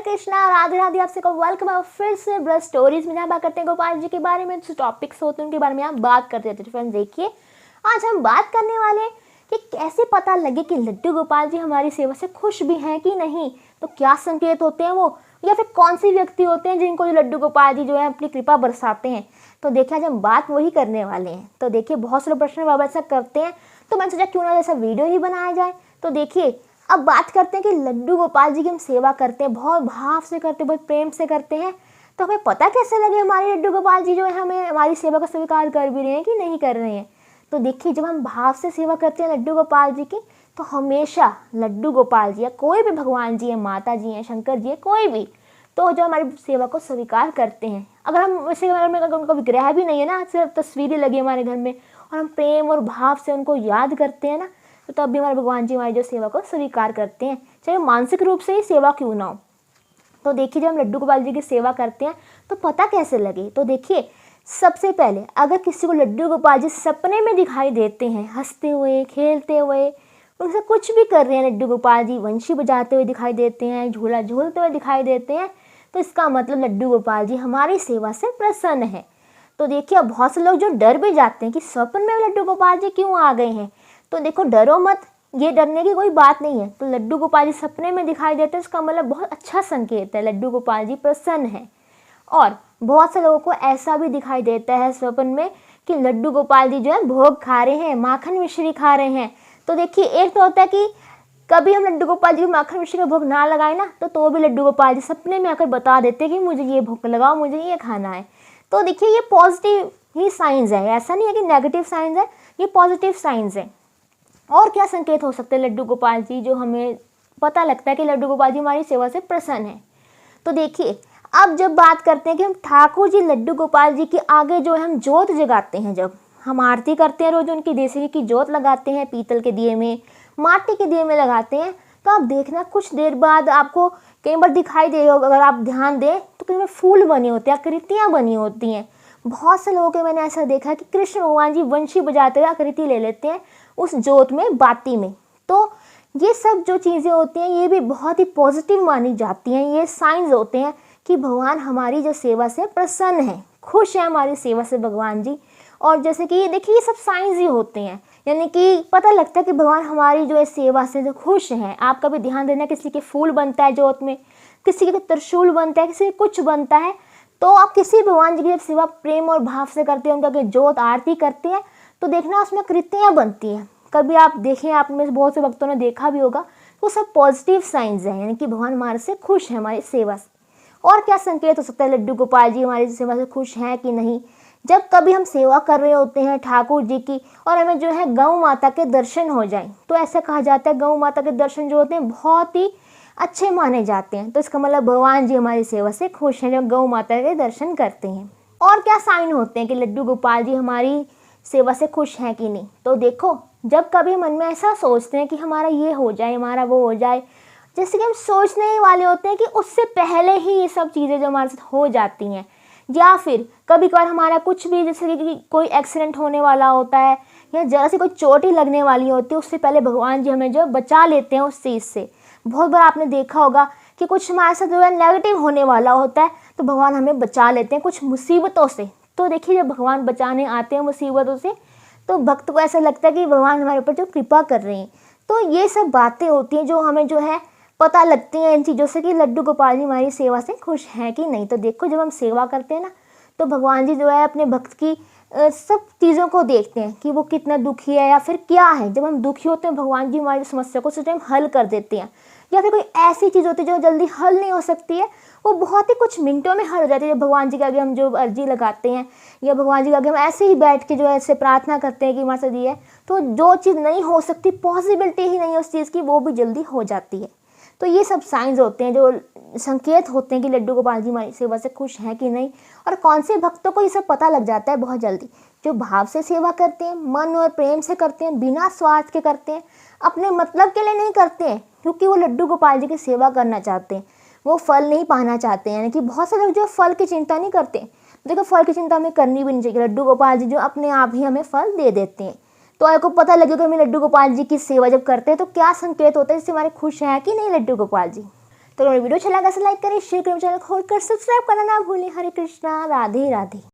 हरे कृष्णा, राधे राधे। आपसे को वेलकम फिर से ब्रश स्टोरीज में। जहाँ बात करते हैं गोपाल जी के बारे में, जो टॉपिक्स होते हैं उनके बारे में आप बात करते रहते हैं। फ्रेंड्स देखिए, आज हम बात करने वाले हैं कि कैसे पता लगे कि लड्डू गोपाल जी हमारी सेवा से खुश भी हैं कि नहीं। तो क्या संकेत होते हैं वो, या फिर कौन से व्यक्ति होते हैं जिनको जो लड्डू गोपाल जी जो है अपनी कृपा बरसाते हैं। तो देखिए, आज हम बात वही करने वाले हैं। तो देखिए, बहुत सारे प्रश्न बाबा ऐसा करते हैं, तो मैंने सोचा क्यों ना ऐसा वीडियो ही बनाया जाए। तो देखिए, अब बात करते हैं कि लड्डू गोपाल जी की हम सेवा करते हैं, बहुत भाव से करते हैं, बहुत प्रेम से करते हैं। तो हमें पता कैसे लगे हमारे लड्डू गोपाल जी जो है हमें हमारी सेवा का स्वीकार कर भी रहे हैं कि नहीं कर रहे हैं। तो देखिए, जब हम भाव से सेवा करते हैं लड्डू गोपाल जी की, तो हमेशा लड्डू गोपाल जी या कोई भी भगवान जी है, माता जी हैं, शंकर जी है, कोई भी, तो जो हमारी सेवा को स्वीकार करते हैं। अगर हम वैसे घर में अगर उनका विग्रह भी नहीं है ना, सिर्फ तस्वीरें लगी हमारे घर में, और हम प्रेम और भाव से उनको याद करते हैं ना, तो तब भी हमारे भगवान जी हमारी जो सेवा को स्वीकार करते हैं, चाहे मानसिक रूप से ही सेवा क्यों ना हो। तो देखिए, जब हम लड्डू गोपाल जी की सेवा करते हैं तो पता कैसे लगे। तो देखिए, सबसे पहले अगर किसी को लड्डू गोपाल जी सपने में दिखाई देते हैं, हंसते हुए, खेलते हुए, उनसे कुछ भी कर रहे हैं, लड्डू गोपाल जी वंशी बजाते हुए दिखाई देते हैं, झूला झूलते हुए दिखाई देते हैं, तो इसका मतलब लड्डू गोपाल जी हमारी सेवा से प्रसन्न है। तो देखिए, अब बहुत से लोग जो डर भी जाते हैं कि स्वप्न में लड्डू गोपाल जी क्यों आ गए हैं। तो देखो, डरो मत, ये डरने की कोई बात नहीं है। तो लड्डू गोपाल जी सपने में दिखाई देते हैं, इसका मतलब बहुत अच्छा संकेत है, लड्डू गोपाल जी प्रसन्न है। और बहुत से लोगों को ऐसा भी दिखाई देता है स्वप्न में कि लड्डू गोपाल जी जो है भोग खा रहे हैं, माखन मिश्री खा रहे हैं। तो देखिए, एक तो होता है कि कभी हम लड्डू गोपाल जी को माखन मिश्री का भोग ना लगाए ना, तो भी लड्डू गोपाल जी सपने में आकर बता देते हैं कि मुझे ये भोग लगाओ, मुझे ये खाना है। तो देखिए, ये पॉजिटिव ही साइंस है, ऐसा नहीं है कि नेगेटिव साइंस है, ये पॉजिटिव साइंस है। और क्या संकेत हो सकते हैं लड्डू गोपाल जी जो हमें पता लगता है कि लड्डू गोपाल जी हमारी सेवा से प्रसन्न है। तो देखिए, अब जब बात करते हैं कि हम ठाकुर जी लड्डू गोपाल जी के आगे जो है हम जोत जगाते हैं, जब हम आरती करते हैं रोज, उनकी देसी घी की जोत लगाते हैं, पीतल के दिए में, माटी के दिए में लगाते हैं, तो आप देखना कुछ देर बाद आपको कई बार दिखाई दे, अगर आप ध्यान दें तो कई बार फूल बने होते हैं, आकृतियाँ बनी होती हैं। बहुत से लोगों के मैंने ऐसा देखा कि कृष्ण भगवान जी वंशी बजाते हुए आकृति ले लेते हैं उस जोत में, बाती में। तो ये सब जो चीज़ें होती हैं ये भी बहुत ही पॉजिटिव मानी जाती हैं, ये साइंस होते हैं कि भगवान हमारी जो सेवा से प्रसन्न है, खुश है हमारी सेवा से भगवान जी। और जैसे कि ये देखिए, ये सब साइंस ही होते हैं, यानी कि पता लगता है कि भगवान हमारी जो है सेवा से जो खुश हैं। आप कभी ध्यान देना, किसी के फूल बनता है जोत में, किसी के त्रिशूल बनता है, किसी के कुछ बनता है, तो आप किसी भगवान जी की जब सेवा प्रेम और भाव से करते हैं, उनका जोत आरती करते हैं, तो देखना उसमें कृतियाँ बनती हैं। कभी आप देखें, आप में बहुत से भक्तों ने देखा भी होगा, वो सब पॉजिटिव साइंस हैं, यानी कि भगवान हमारे से खुश है हमारी सेवा से। और क्या संकेत हो सकता है लड्डू गोपाल जी हमारी सेवा से खुश हैं कि नहीं। जब कभी हम सेवा कर रहे होते हैं ठाकुर जी की, और हमें जो है गौ माता के दर्शन हो जाए, तो ऐसा कहा जाता है गौ माता के दर्शन जो होते हैं बहुत ही अच्छे माने जाते हैं। तो इसका मतलब भगवान जी हमारी सेवा से खुश हैं जब गौ माता के दर्शन करते हैं। और क्या साइन होते हैं कि लड्डू गोपाल जी हमारी सेवा से खुश हैं कि नहीं। तो देखो, जब कभी मन में ऐसा सोचते हैं कि हमारा ये हो जाए, हमारा वो हो जाए, जैसे कि हम सोचने ही वाले होते हैं कि उससे पहले ही ये सब चीज़ें जो हमारे साथ हो जाती हैं। या फिर कभी कभार हमारा कुछ भी, जैसे कि कोई एक्सीडेंट होने वाला होता है, या जरा सी कोई चोट ही लगने वाली होती है, उससे पहले भगवान जी हमें जो बचा लेते हैं उस चीज़ से। बहुत बार आपने देखा होगा कि कुछ हमारे साथ जो है नेगेटिव होने वाला होता है, तो भगवान हमें बचा लेते हैं कुछ मुसीबतों से। तो देखिए, जब भगवान बचाने आते हैं मुसीबतों से, तो भक्त को ऐसा लगता है कि भगवान हमारे ऊपर जो कृपा कर रहे हैं। तो ये सब बातें होती हैं जो हमें जो है पता लगती हैं इन चीज़ों से कि लड्डू गोपाल जी हमारी सेवा से खुश हैं कि नहीं। तो देखो, जब हम सेवा करते हैं ना, तो भगवान जी जो है अपने भक्त की सब चीज़ों को देखते हैं कि वो कितना दुखी है या फिर क्या है। जब हम दुखी होते हैं, भगवान जी हमारी समस्या को उस टाइम हल कर देते हैं। या फिर कोई ऐसी चीज़ होती है जो जल्दी हल नहीं हो सकती है, वो बहुत ही कुछ मिनटों में हल हो जाती है। जब भगवान जी के आगे हम जो अर्जी लगाते हैं, या भगवान जी के आगे हम ऐसे ही बैठ के जो है ऐसे प्रार्थना करते हैं कि हमारे साथ ये है, तो जो चीज़ नहीं हो सकती, पॉसिबिलिटी ही नहीं है उस चीज़ की, वो भी जल्दी हो जाती है। तो ये सब साइंस होते हैं जो संकेत होते हैं कि लड्डू गोपाल जी हमारी सेवा से खुश हैं कि नहीं। और कौन से भक्तों को ये सब पता लग जाता है बहुत जल्दी, जो भाव से सेवा करते हैं, मन और प्रेम से करते हैं, बिना स्वार्थ के करते हैं, अपने मतलब के लिए नहीं करते हैं, क्योंकि वो लड्डू गोपाल जी की सेवा करना चाहते हैं, वो फल नहीं पाना चाहते हैं। यानी कि बहुत से लोग जो फल की चिंता नहीं करते। देखो, फल की चिंता हमें करनी भी नहीं चाहिए। लड्डू गोपाल जी जो अपने आप ही हमें फल दे देते हैं। तो आपको पता लगेगा कि हमें लड्डू गोपाल जी की सेवा जब करते हैं तो क्या संकेत होता है, जिससे हमारे खुश हैं कि नहीं लड्डू गोपाल जी। तो वीडियो अच्छा लगा तो लाइक करें, शेयर करें, चैनल खोल कर सब्सक्राइब करना ना भूलें। हरे कृष्णा, राधे राधे।